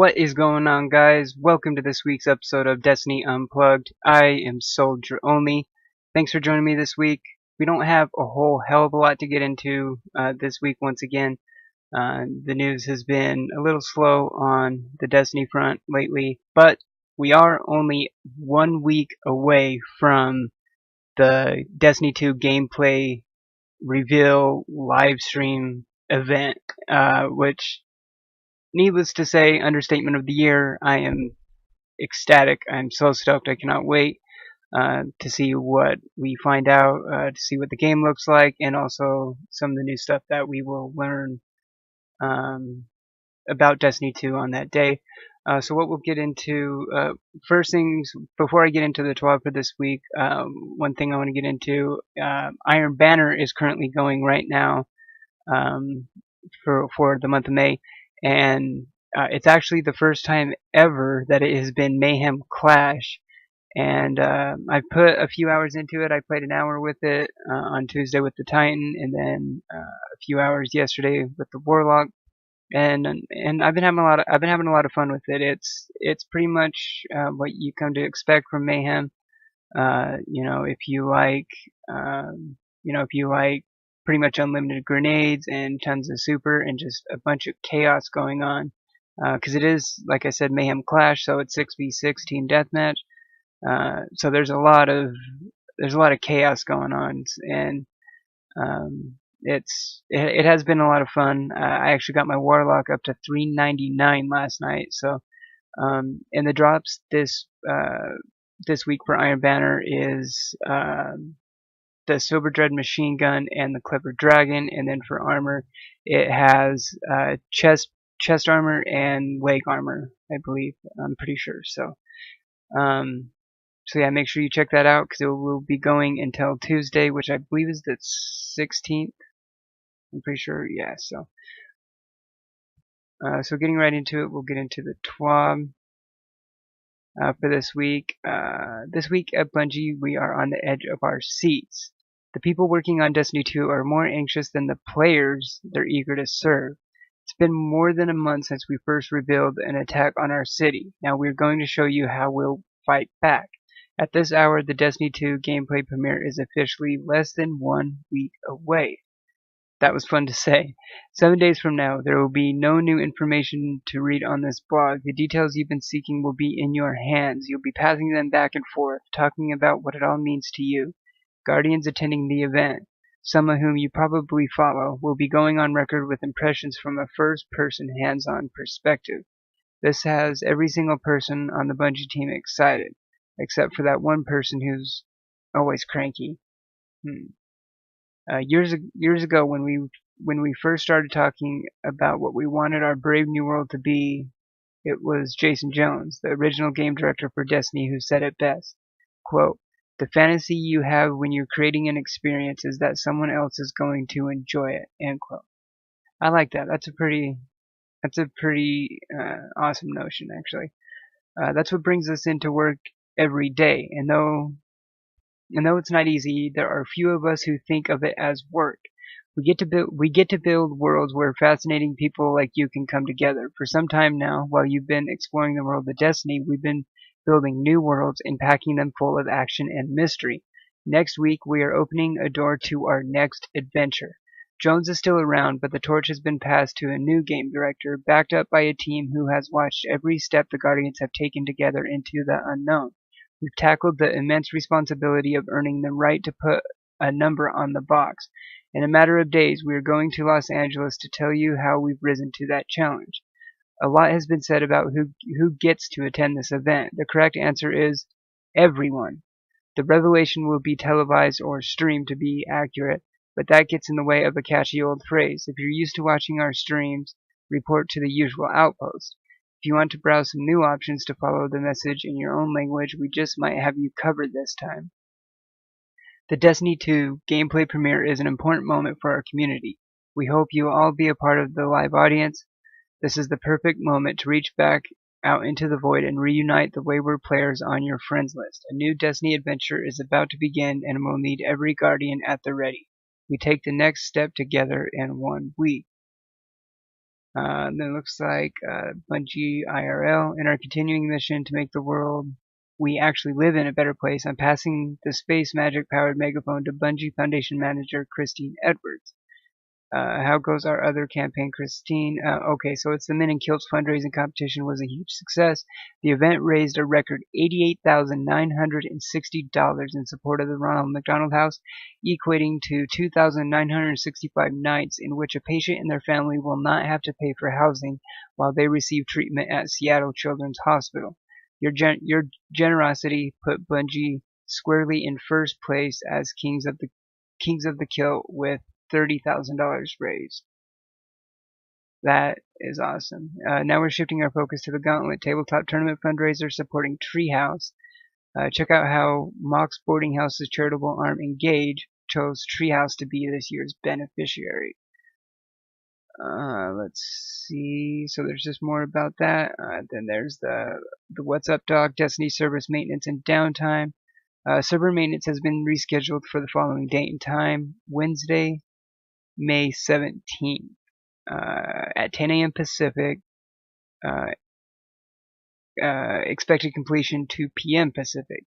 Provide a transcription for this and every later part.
What is going on, guys? Welcome to this week's episode of Destiny Unplugged. I am Soldier Only. Thanks for joining me this week. We don't have a whole hell of a lot to get into this week once again. The news has been a little slow on the Destiny front lately, but we are only 1 week away from the Destiny 2 gameplay reveal live stream event, which, needless to say, understatement of the year. I am ecstatic. I'm so stoked. I cannot wait to see what we find out, to see what the game looks like, and also some of the new stuff that we will learn about Destiny 2 on that day. So what we'll get into, first things, before I get into the TWAB for this week, one thing I want to get into, Iron Banner is currently going right now for the month of May, and it's actually the first time ever that it has been Mayhem Clash. And I put a few hours into it. I played an hour with it on Tuesday with the Titan, and then a few hours yesterday with the Warlock. And I've been having a lot of fun with it. It's pretty much what you come to expect from Mayhem. If you like, pretty much unlimited grenades and tons of super and just a bunch of chaos going on. Because it is, like I said, Mayhem Clash, so it's 6v6 team deathmatch. So there's a lot of chaos going on, and it has been a lot of fun. I actually got my Warlock up to 399 last night. So and the drops this week for Iron Banner is the Silver Dread Machine Gun and the Clipper Dragon, and then for armor it has chest armor and leg armor, I believe. I'm pretty sure. So yeah, make sure you check that out, because it will be going until Tuesday, which I believe is the 16th. I'm pretty sure, yeah. So getting right into it, we'll get into the TWAB for this week. This week at Bungie, we are on the edge of our seats. The people working on Destiny 2 are more anxious than the players they're eager to serve. It's been more than a month since we first revealed an attack on our city. Now we're going to show you how we'll fight back. At this hour, the Destiny 2 gameplay premiere is officially less than 1 week away. That was fun to say. 7 days from now, there will be no new information to read on this blog. The details you've been seeking will be in your hands. You'll be passing them back and forth, talking about what it all means to you. Guardians attending the event, some of whom you probably follow, will be going on record with impressions from a first-person hands-on perspective. This has every single person on the Bungie team excited, except for that one person who's always cranky. Years ago, when we first started talking about what we wanted our Brave New World to be, it was Jason Jones, the original game director for Destiny, who said it best. Quote, "The fantasy you have when you're creating an experience is that someone else is going to enjoy it." End quote. I like that. That's a pretty awesome notion, actually. That's what brings us into work every day, and though it's not easy, there are few of us who think of it as work. We get to build worlds where fascinating people like you can come together. For some time now, while you've been exploring the world of Destiny, we've been building new worlds and packing them full of action and mystery. Next week, we are opening a door to our next adventure. Jones is still around, but the torch has been passed to a new game director, backed up by a team who has watched every step the Guardians have taken together into the unknown. We've tackled the immense responsibility of earning the right to put a number on the box. In a matter of days, we are going to Los Angeles to tell you how we've risen to that challenge. A lot has been said about who gets to attend this event. The correct answer is everyone. The revelation will be televised or streamed to be accurate, but that gets in the way of a catchy old phrase. If you're used to watching our streams, report to the usual outpost. If you want to browse some new options to follow the message in your own language, we just might have you covered this time. The Destiny 2 gameplay premiere is an important moment for our community. We hope you will all be a part of the live audience. This is the perfect moment to reach back out into the void and reunite the wayward players on your friends list. A new Destiny adventure is about to begin, and will need every Guardian at the ready. We take the next step together in 1 week. Then it looks like Bungie IRL. In our continuing mission to make the world we actually live in a better place, I'm passing the space magic powered megaphone to Bungie Foundation manager Christine Edwards. How goes our other campaign, Christine? Okay, so it's the Men in Kilts fundraising competition was a huge success. The event raised a record $88,960 in support of the Ronald McDonald House, equating to 2,965 nights in which a patient and their family will not have to pay for housing while they receive treatment at Seattle Children's Hospital. Your generosity put Bungie squarely in first place as Kings of the Kilt with $30,000 raised. That is awesome. Now we're shifting our focus to the Gauntlet Tabletop Tournament fundraiser supporting Treehouse. Check out how Mox Boarding House's charitable arm Engage chose Treehouse to be this year's beneficiary. Let's see. So there's just more about that. Then there's the What's Up Doc, Destiny service maintenance and downtime. Server maintenance has been rescheduled for the following date and time: Wednesday, May 17th at 10 a.m. Pacific. Expected completion 2 p.m. Pacific.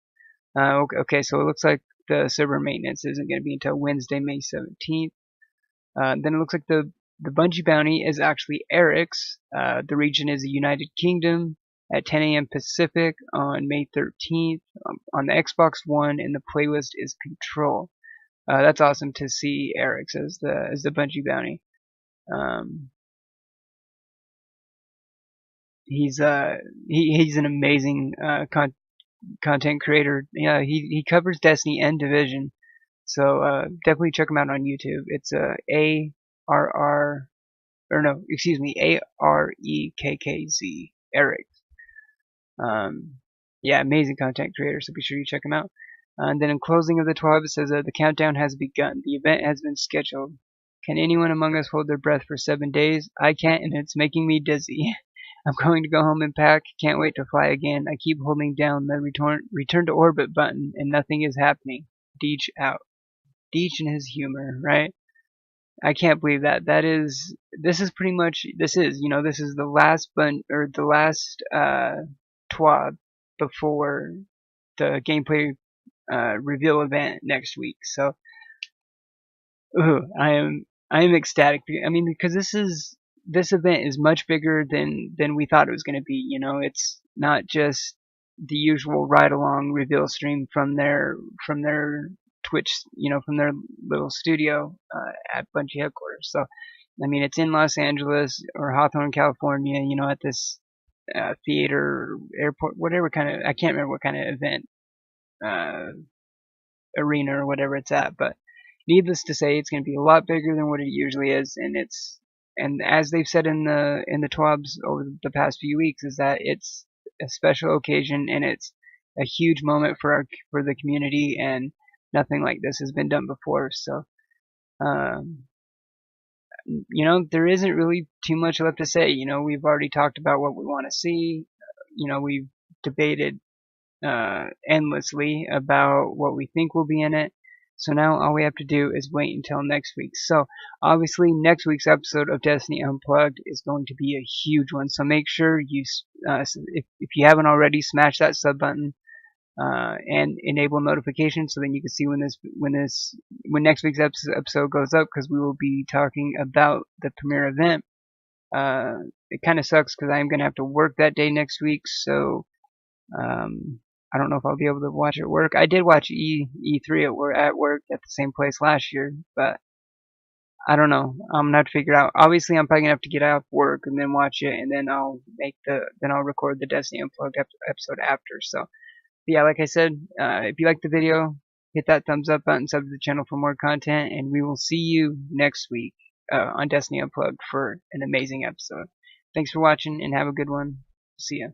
Okay, so it looks like the server maintenance isn't going to be until Wednesday, May 17th. Then it looks like the Bungie bounty is actually Eric's. The region is the United Kingdom at 10 a.m. Pacific on May 13th on the Xbox One, and the playlist is Control. That's awesome to see Eric's as the Bungie bounty. He's an amazing content creator. Yeah, he covers Destiny and Division, so definitely check him out on YouTube. It's AREKKZ, Eric. Yeah, amazing content creator, so be sure you check him out. And then in closing of the TWAB, it says the countdown has begun. The event has been scheduled. Can anyone among us hold their breath for 7 days? I can't, and it's making me dizzy. I'm going to go home and pack. Can't wait to fly again. I keep holding down the return to orbit button, and nothing is happening. Deech out. Deech and his humor, right? I can't believe that. This is the last TWAB before the gameplay reveal event next week. So, I am ecstatic. I mean, because this event is much bigger than we thought it was going to be. It's not just the usual ride along reveal stream from their Twitch, from their little studio at Bungie headquarters. So, I mean, it's in Los Angeles or Hawthorne, California. At this theater, airport, whatever kind of, I can't remember what kind of event arena or whatever it's at, but needless to say, it's going to be a lot bigger than what it usually is, and as they've said in the TWABs over the past few weeks, is that it's a special occasion and it's a huge moment for the community, and nothing like this has been done before. So, there isn't really too much left to say. We've already talked about what we want to see. We've debated endlessly about what we think will be in it. So now all we have to do is wait until next week. So obviously next week's episode of Destiny Unplugged is going to be a huge one. So make sure you, if you haven't already, smash that sub button and enable notifications so then you can see when next week's episode goes up, because we will be talking about the premiere event. It kind of sucks because I'm gonna have to work that day next week, so I don't know if I'll be able to watch it at work. I did watch E3 at work at the same place last year, but I don't know. I'm gonna have to figure it out. Obviously, I'm probably gonna have to get out of work and then watch it, and then I'll record the Destiny Unplugged episode after. So, yeah, like I said, if you liked the video, hit that thumbs up button, sub to the channel for more content, and we will see you next week on Destiny Unplugged for an amazing episode. Thanks for watching, and have a good one. See ya.